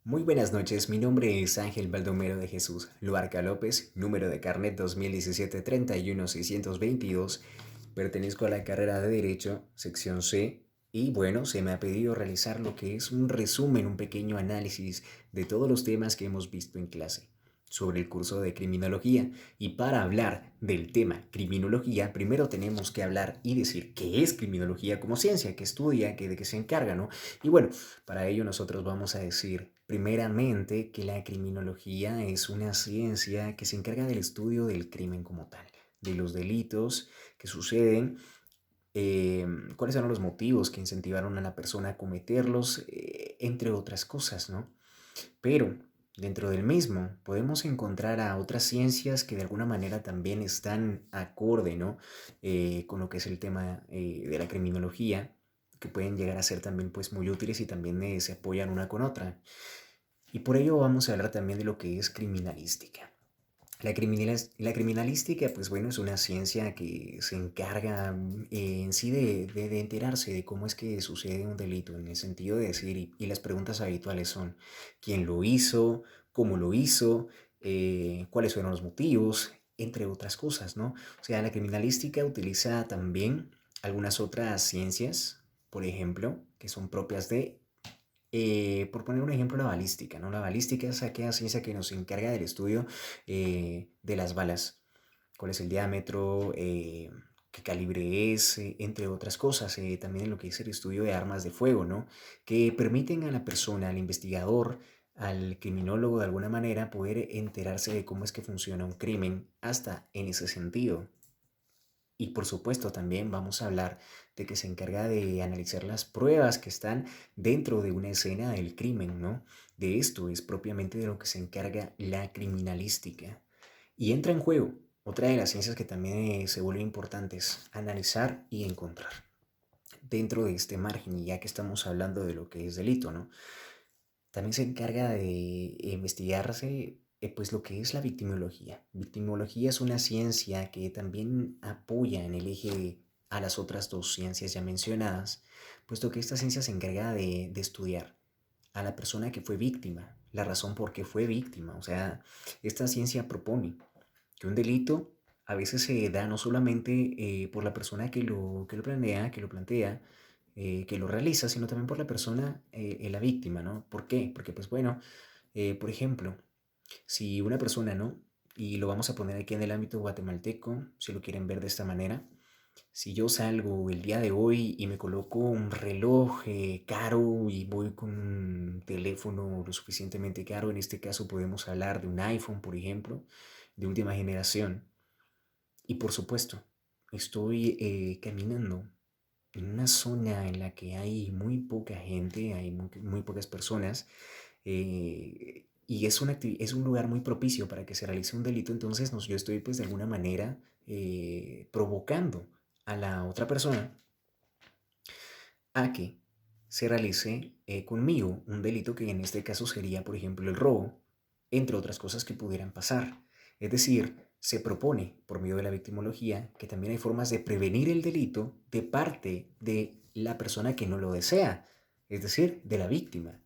Muy buenas noches, mi nombre es Ángel Baldomero de Jesús Luarca López, número de carnet 2017-31622. Pertenezco a la carrera de Derecho, sección C, y bueno, se me ha pedido realizar lo que es un resumen, un pequeño análisis de todos los temas que hemos visto en clase sobre el curso de criminología. Y para hablar del tema criminología, primero tenemos que hablar y decir qué es criminología como ciencia, qué estudia, qué, de qué se encarga, ¿no? Y bueno, para ello nosotros vamos a decir primeramente que la criminología es una ciencia que se encarga del estudio del crimen como tal, de los delitos que suceden, cuáles son los motivos que incentivaron a la persona a cometerlos, entre otras cosas, ¿no? Pero dentro del mismo podemos encontrar a otras ciencias que de alguna manera también están acorde, ¿no? Con lo que es el tema de la criminología, que pueden llegar a ser también pues muy útiles y también se apoyan una con otra. Y por ello vamos a hablar también de lo que es criminalística. La criminalística, pues bueno, es una ciencia que se encarga en sí de enterarse de cómo es que sucede un delito, en el sentido de decir, y las preguntas habituales son, ¿quién lo hizo? ¿Cómo lo hizo? ¿Cuáles fueron los motivos? Entre otras cosas, ¿no? O sea, la criminalística utiliza también algunas otras ciencias, por ejemplo, que son propias de por poner un ejemplo, la balística, ¿no? La balística es aquella ciencia que nos encarga del estudio de las balas, cuál es el diámetro, qué calibre es, entre otras cosas. También en lo que es el estudio de armas de fuego, ¿no? Que permiten a la persona, al investigador, al criminólogo de alguna manera poder enterarse de cómo es que funciona un crimen hasta en ese sentido. Y por supuesto también vamos a hablar de que se encarga de analizar las pruebas que están dentro de una escena del crimen, ¿no? De esto es propiamente de lo que se encarga la criminalística. Y entra en juego otra de las ciencias que también se vuelve importantes, analizar y encontrar dentro de este margen, y ya que estamos hablando de lo que es delito, ¿no? También se encarga de investigarse pues lo que es la victimología. Victimología es una ciencia que también apoya en el eje a las otras dos ciencias ya mencionadas, puesto que esta ciencia se encarga de estudiar a la persona que fue víctima, la razón por qué fue víctima. O sea, esta ciencia propone que un delito a veces se da no solamente por la persona que lo planea, que lo plantea, que lo realiza, sino también por la persona, la víctima, ¿no? ¿Por qué? Porque, pues bueno, por ejemplo, si una persona, ¿no? Y lo vamos a poner aquí en el ámbito guatemalteco, si lo quieren ver de esta manera. Si yo salgo el día de hoy y me coloco un reloj caro y voy con un teléfono lo suficientemente caro, en este caso podemos hablar de un iPhone, por ejemplo, de última generación, y por supuesto, estoy caminando en una zona en la que hay muy poca gente, hay muy pocas personas, y es un lugar muy propicio para que se realice un delito. Entonces yo estoy pues de alguna manera provocando a la otra persona a que se realice conmigo un delito, que en este caso sería, por ejemplo, el robo, entre otras cosas que pudieran pasar. Es decir, se propone por medio de la victimología que también hay formas de prevenir el delito de parte de la persona que no lo desea, es decir, de la víctima,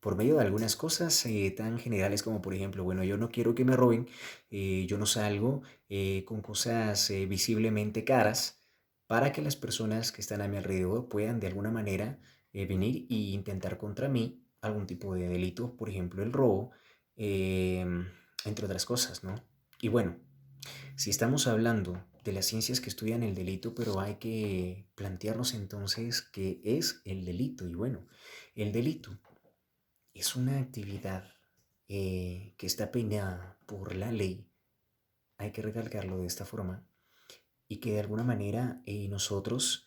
por medio de algunas cosas tan generales como, por ejemplo, bueno, yo no quiero que me roben, yo no salgo con cosas visiblemente caras, para que las personas que están a mi alrededor puedan de alguna manera venir e intentar contra mí algún tipo de delito, por ejemplo, el robo, eh, entre otras cosas, ¿no? Y bueno, si estamos hablando de las ciencias que estudian el delito, pero hay que plantearnos entonces qué es el delito. Y bueno, el delito es una actividad que está penada por la ley, hay que recalcarlo de esta forma, y que de alguna manera nosotros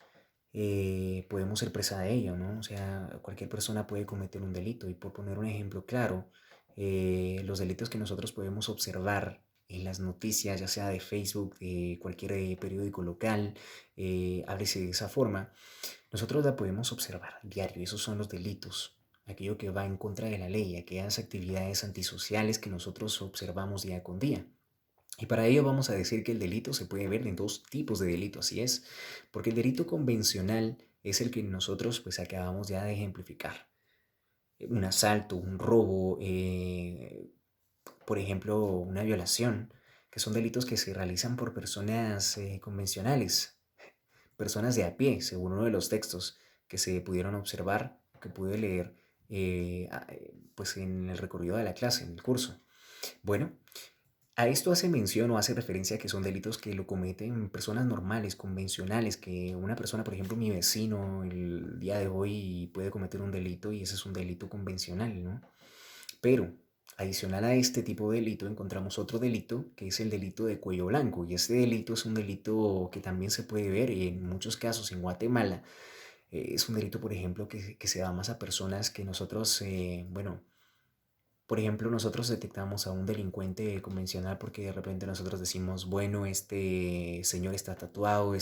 podemos ser presa de ello, ¿no? O sea, cualquier persona puede cometer un delito. Y por poner un ejemplo claro, los delitos que nosotros podemos observar en las noticias, ya sea de Facebook, de cualquier periódico local, háblese de esa forma, nosotros la podemos observar diario. Esos son los delitos, aquello que va en contra de la ley, aquellas actividades antisociales que nosotros observamos día con día. Y para ello vamos a decir que el delito se puede ver en dos tipos de delito, así es, porque el delito convencional es el que nosotros pues acabamos ya de ejemplificar. un asalto, un robo, por ejemplo, una violación, que son delitos que se realizan por personas convencionales, personas de a pie, según uno de los textos que se pudieron observar, que pude leer pues en el recorrido de la clase, en el curso. Bueno, a esto hace mención o hace referencia a que son delitos que lo cometen personas normales, convencionales, que una persona, por ejemplo, mi vecino, el día de hoy puede cometer un delito y ese es un delito convencional, ¿no? Pero adicional a este tipo de delito encontramos otro delito que es el delito de cuello blanco y este delito es un delito que también se puede ver en muchos casos en Guatemala. Es un delito, por ejemplo, que se da más a personas que nosotros, bueno, por ejemplo, nosotros detectamos a un delincuente convencional porque de repente nosotros decimos, bueno, este señor está tatuado,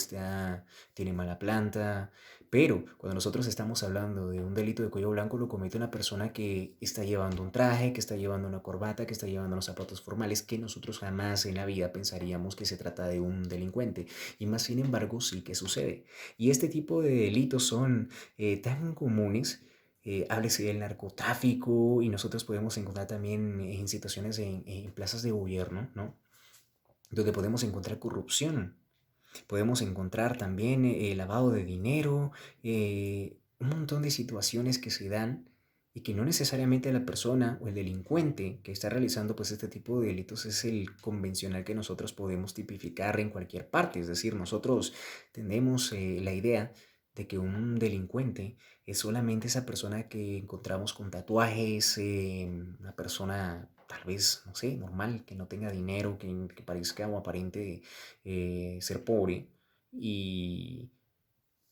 tiene mala planta, pero cuando nosotros estamos hablando de un delito de cuello blanco, lo comete una persona que está llevando un traje, que está llevando una corbata, que está llevando unos zapatos formales, que nosotros jamás en la vida pensaríamos que se trata de un delincuente. Y más sin embargo, sí que sucede. Y este tipo de delitos son tan comunes, háblese del narcotráfico y nosotros podemos encontrar también en situaciones en plazas de gobierno, ¿no? Donde podemos encontrar corrupción, podemos encontrar también lavado de dinero, un montón de situaciones que se dan y que no necesariamente la persona o el delincuente que está realizando pues este tipo de delitos es el convencional que nosotros podemos tipificar en cualquier parte. Es decir, nosotros tenemos la idea de que un delincuente es solamente esa persona que encontramos con tatuajes, una persona tal vez, no sé, normal, que no tenga dinero, que parezca o aparente ser pobre y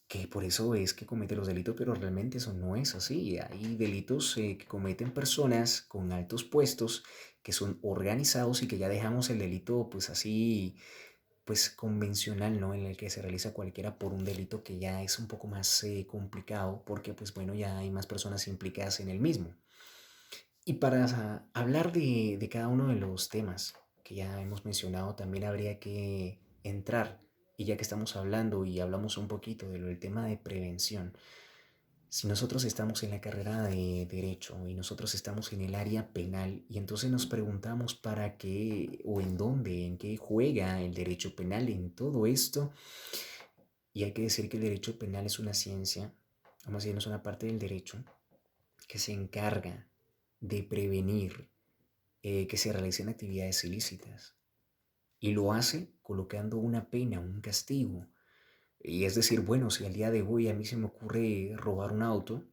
que por eso es que comete los delitos, pero realmente eso no es así. Hay delitos que cometen personas con altos puestos que son organizados y que ya dejamos el delito pues así pues convencional, ¿no? En el que se realiza cualquiera por un delito que ya es un poco más complicado porque pues bueno ya hay más personas implicadas en el mismo. Y para hablar de cada uno de los temas que ya hemos mencionado, también habría que entrar, y ya que estamos hablando y hablamos un poquito de lo del tema de prevención, si nosotros estamos en la carrera de derecho y nosotros estamos en el área penal y entonces nos preguntamos para qué o en dónde, en qué juega el derecho penal en todo esto, y hay que decir que el derecho penal es una ciencia, o más bien es una parte del derecho que se encarga de prevenir que se realicen actividades ilícitas. Y lo hace colocando una pena, un castigo. Y es decir, bueno, si al día de hoy a mí se me ocurre robar un auto,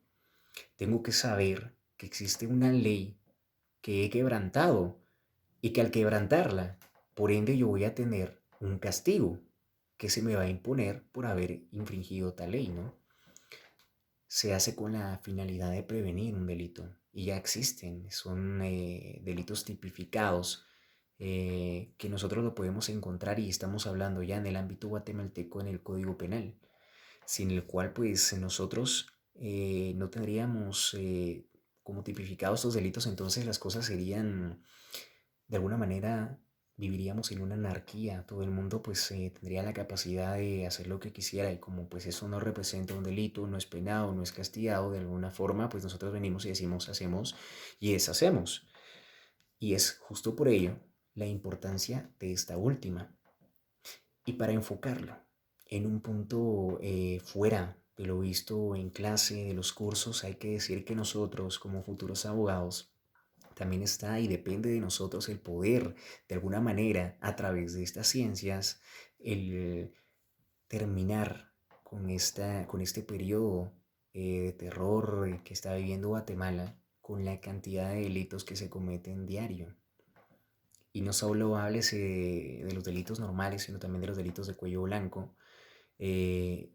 tengo que saber que existe una ley que he quebrantado y que al quebrantarla, por ende yo voy a tener un castigo que se me va a imponer por haber infringido tal ley, ¿no? Se hace con la finalidad de prevenir un delito y ya existen, son delitos tipificados que nosotros lo podemos encontrar y estamos hablando ya en el ámbito guatemalteco en el Código Penal, sin el cual pues nosotros no tendríamos como tipificados estos delitos, entonces las cosas serían de alguna manera viviríamos en una anarquía, todo el mundo pues tendría la capacidad de hacer lo que quisiera y como pues eso no representa un delito, no es penado, no es castigado de alguna forma, pues nosotros venimos y decimos hacemos y deshacemos. Y es justo por ello la importancia de esta última. Y para enfocarlo en un punto fuera de lo visto en clase, de los cursos, hay que decir que nosotros como futuros abogados también está y depende de nosotros el poder, de alguna manera, a través de estas ciencias, el terminar con este periodo de terror que está viviendo Guatemala, con la cantidad de delitos que se cometen diario. Y no solo hables de los delitos normales, sino también de los delitos de cuello blanco. Eh,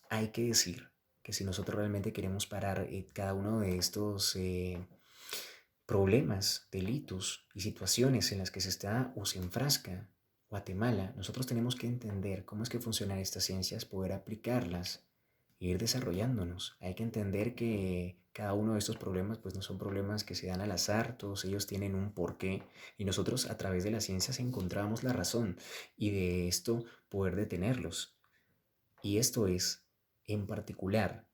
Hay que decir que si nosotros realmente queremos parar cada uno de estos problemas, delitos y situaciones en las que se está o se enfrasca Guatemala, nosotros tenemos que entender cómo es que funcionan estas ciencias, poder aplicarlas e ir desarrollándonos. Hay que entender que cada uno de estos problemas pues no son problemas que se dan al azar, todos ellos tienen un porqué y nosotros a través de las ciencias encontramos la razón y de esto poder detenerlos. Y esto es, en particular,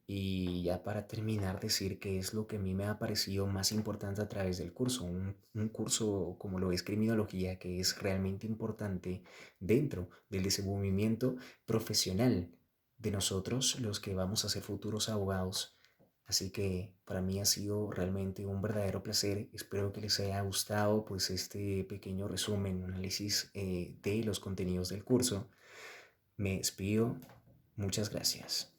Y ya para terminar, decir que es lo que a mí me ha parecido más importante a través del curso, un curso como lo es criminología, que es realmente importante dentro del desenvolvimiento profesional de nosotros, los que vamos a ser futuros abogados. Así que para mí ha sido realmente un verdadero placer. Espero que les haya gustado pues este pequeño resumen, análisis de los contenidos del curso. Me despido. Muchas gracias.